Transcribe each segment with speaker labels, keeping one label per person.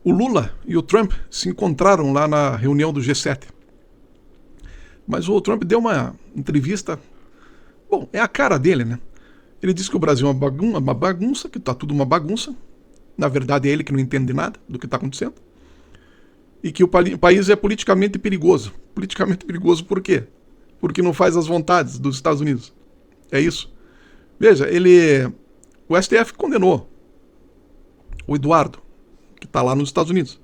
Speaker 1: O Lula e o Trump se encontraram lá na reunião do G7. Mas o Trump deu uma entrevista. Bom, é a cara dele, né? Ele disse que o Brasil é uma bagunça, que está tudo uma bagunça. Na verdade, é ele que não entende nada do que está acontecendo. E que o país é politicamente perigoso. Politicamente perigoso por quê? Porque não faz as vontades dos Estados Unidos. É isso. Veja, o STF condenou o Eduardo, que está lá nos Estados Unidos.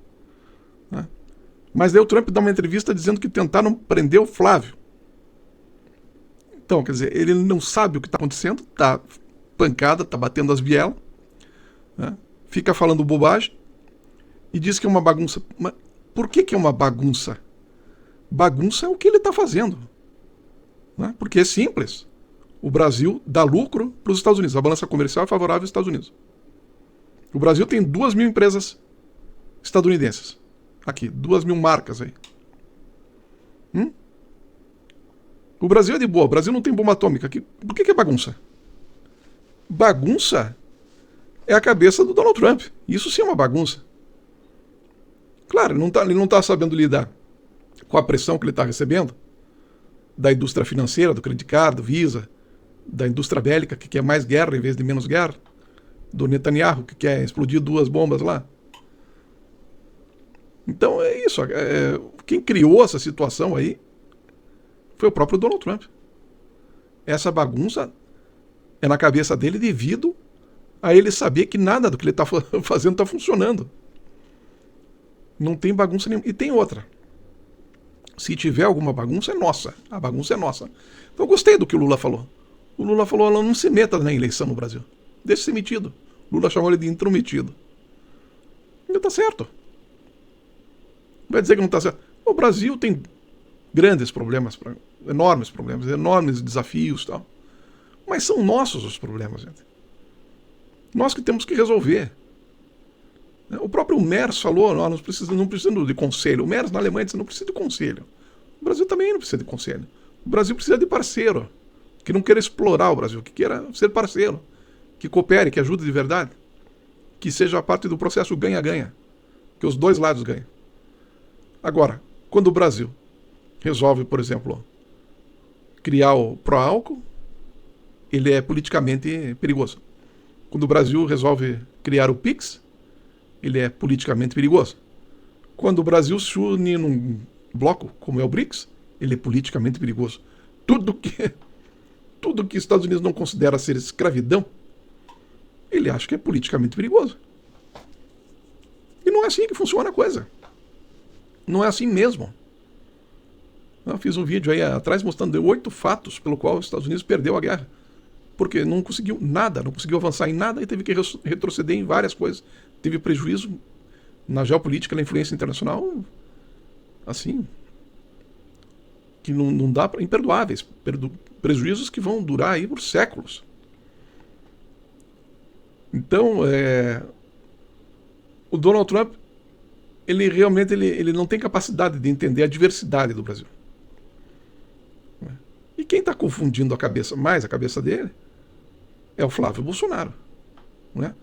Speaker 1: Né? Mas daí o Trump dá uma entrevista dizendo que tentaram prender o Flávio. Então, quer dizer, ele não sabe o que está acontecendo, está pancada, está batendo as bielas, né? Fica falando bobagem e diz que é uma bagunça. Mas por que é uma bagunça? Bagunça é o que ele está fazendo. Né? Porque é simples. O Brasil dá lucro para os Estados Unidos. A balança comercial é favorável aos Estados Unidos. O Brasil tem 2.000 empresas estadunidenses. Aqui, 2.000 marcas aí. O Brasil é de boa. O Brasil não tem bomba atômica. Por que é bagunça? Bagunça é a cabeça do Donald Trump. Isso sim é uma bagunça. Claro, ele não tá sabendo lidar com a pressão que ele está recebendo da indústria financeira, do Credit Card, do Visa, da indústria bélica, que quer mais guerra em vez de menos guerra, do Netanyahu, que quer explodir 2 bombas lá. Então é isso. Quem criou essa situação aí foi o próprio Donald Trump. Essa bagunça é na cabeça dele devido a ele saber que nada do que ele está fazendo está funcionando. Não tem bagunça nenhuma. E tem outra. Se tiver alguma bagunça, é nossa. A bagunça é nossa. Então eu gostei do que o Lula falou. O Lula falou, não se meta na eleição no Brasil. Deixa ser metido. O Lula chamou ele de intrometido. Ele está certo. Vai dizer que não está certo. O Brasil tem grandes problemas, enormes desafios, tal. Mas são nossos os problemas, gente. Nós que temos que resolver. O próprio Merz falou, nós não precisamos de conselho. O Merz na Alemanha disse, não precisa de conselho. O Brasil também não precisa de conselho. O Brasil precisa de parceiro, que não queira explorar o Brasil, que queira ser parceiro, que coopere, que ajude de verdade, que seja parte do processo ganha-ganha, que os dois lados ganhem. Agora, quando o Brasil resolve, por exemplo, criar o pró-álcool, ele é politicamente perigoso. Quando o Brasil resolve criar o PIX, ele é politicamente perigoso. Quando o Brasil se une num bloco, como é o BRICS, ele é politicamente perigoso. Tudo que Estados Unidos não considera ser escravidão, ele acha que é politicamente perigoso. E não é assim que funciona a coisa. Não é assim mesmo. Eu fiz um vídeo aí atrás mostrando 8 fatos pelo qual os Estados Unidos perdeu a guerra. Porque não conseguiu nada, não conseguiu avançar em nada e teve que retroceder em várias coisas. Teve prejuízo na geopolítica, na influência internacional, assim, que não dá para imperdoáveis. Prejuízos que vão durar aí por séculos. Então, o Donald Trump, ele realmente ele não tem capacidade de entender a diversidade do Brasil. E quem está confundindo a cabeça dele é o Flávio Bolsonaro. Né?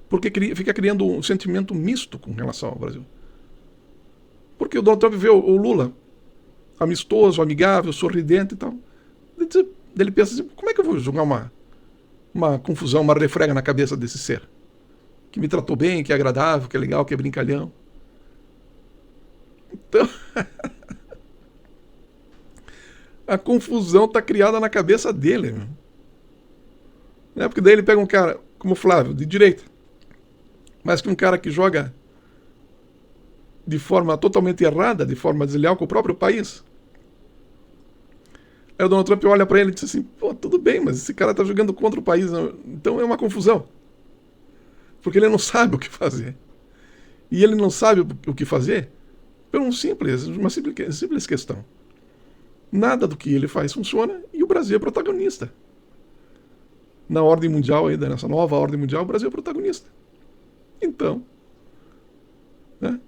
Speaker 1: Porque fica criando um sentimento misto com relação ao Brasil. Porque o Donald Trump vê o Lula amistoso, amigável, sorridente e tal. Ele pensa assim, como é que eu vou jogar uma confusão, uma refrega na cabeça desse ser? Que me tratou bem, que é agradável, que é legal, que é brincalhão. Então, a confusão está criada na cabeça dele. Né? Porque daí ele pega um cara como o Flávio, de direita, mas que um cara que joga de forma totalmente errada, de forma desleal com o próprio país. Aí o Donald Trump olha para ele e diz assim, pô, tudo bem, mas esse cara está jogando contra o país, então é uma confusão. Porque ele não sabe o que fazer. E ele não sabe o que fazer por uma simples questão. Nada do que ele faz funciona e o Brasil é protagonista. Na ordem mundial, aí, nessa nova ordem mundial, o Brasil é protagonista. Então, né,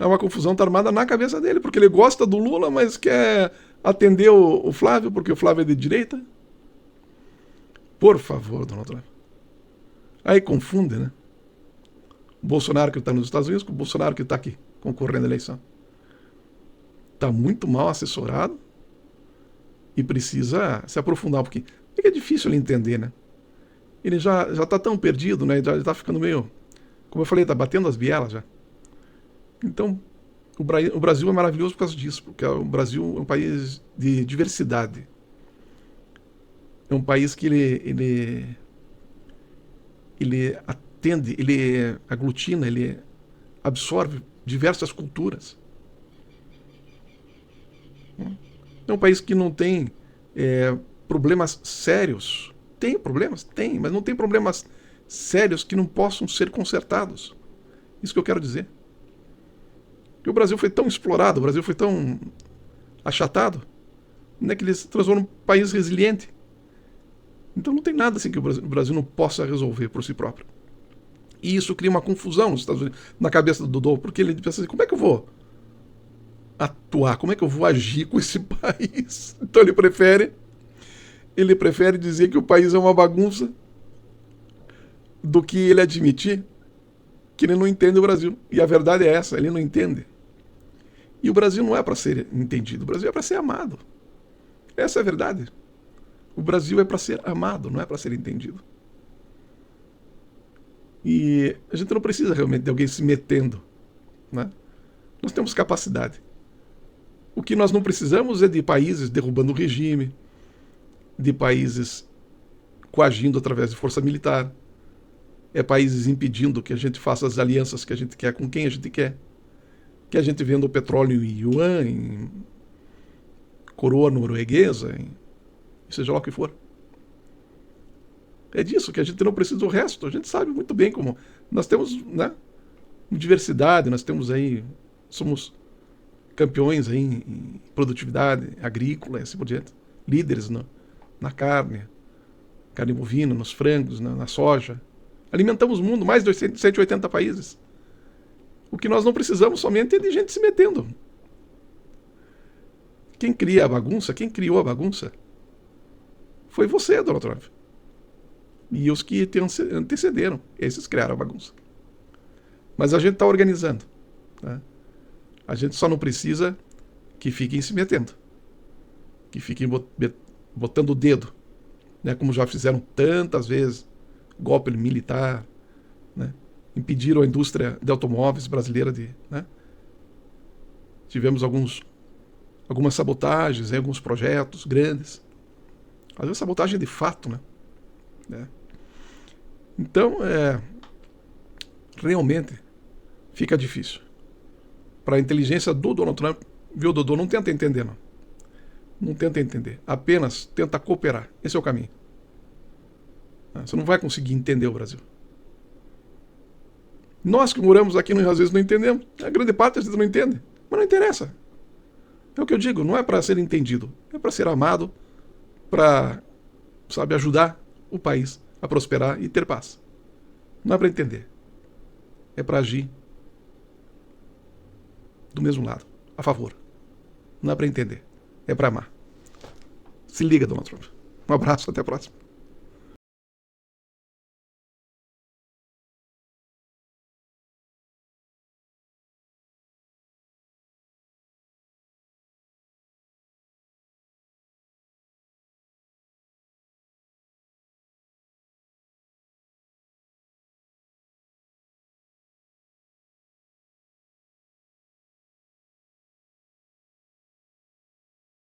Speaker 1: é uma confusão tá armada na cabeça dele, porque ele gosta do Lula, mas quer atender o Flávio, porque o Flávio é de direita. Por favor, Donald Trump. Aí confunde, né? O Bolsonaro que está nos Estados Unidos com o Bolsonaro que está aqui, concorrendo à eleição. Está muito mal assessorado e precisa se aprofundar, porque é difícil ele entender, né? Ele já está tão perdido, né? Já está ficando meio, como eu falei, está batendo as bielas já. Então, o Brasil é maravilhoso por causa disso, porque o Brasil é um país de diversidade. É um país que ele atende, ele aglutina, ele absorve diversas culturas. É um país que não tem problemas sérios. Tem problemas? Tem, mas não tem problemas sérios que não possam ser consertados. Isso que eu quero dizer. Porque o Brasil foi tão explorado, o Brasil foi tão achatado, né, que ele se transformou num país resiliente. Então não tem nada assim que o Brasil não possa resolver por si próprio. E isso cria uma confusão nos Estados Unidos, na cabeça do Dodô, porque ele pensa assim, como é que eu vou atuar, como é que eu vou agir com esse país? Então ele prefere dizer que o país é uma bagunça do que ele admitir que ele não entende o Brasil. E a verdade é essa, ele não entende. E o Brasil não é para ser entendido, o Brasil é para ser amado. Essa é a verdade. O Brasil é para ser amado, não é para ser entendido. E a gente não precisa realmente de alguém se metendo, né? Nós temos capacidade. O que nós não precisamos é de países derrubando o regime, de países coagindo através de força militar, é países impedindo que a gente faça as alianças que a gente quer com quem a gente quer, que a gente venda o petróleo em yuan, em coroa norueguesa, em seja lá o que for. É disso que a gente não precisa do resto. A gente sabe muito bem como nós temos, né, diversidade, nós temos aí, somos campeões aí em produtividade agrícola e assim por diante, líderes na carne bovina, nos frangos, na soja. Alimentamos o mundo, mais de 180 países. O que nós não precisamos somente é de gente se metendo. Quem cria a bagunça, quem criou a bagunça, foi você, Donald Trump. E os que te antecederam. Esses criaram a bagunça. Mas a gente está organizando, né? A gente só não precisa que fiquem se metendo. Que fiquem botando o dedo, né? Como já fizeram tantas vezes. Golpe militar, né? Impediram a indústria de automóveis brasileira de... Né? Tivemos algumas sabotagens em alguns projetos grandes. Às vezes sabotagem de fato, né? Então, realmente fica difícil. Para a inteligência do Donald Trump, viu, Dodô? Não tenta entender, não. Não tenta entender. Apenas tenta cooperar. Esse é o caminho. Você não vai conseguir entender o Brasil. Nós que moramos aqui, às vezes não entendemos. A grande parte às vezes não entende. Mas não interessa. É o que eu digo, não é para ser entendido. É para ser amado, para, sabe, ajudar o país a prosperar e ter paz. Não é para entender. É para agir do mesmo lado, a favor. Não é para entender. É para amar. Se liga, Donald Trump. Um abraço, até a próxima.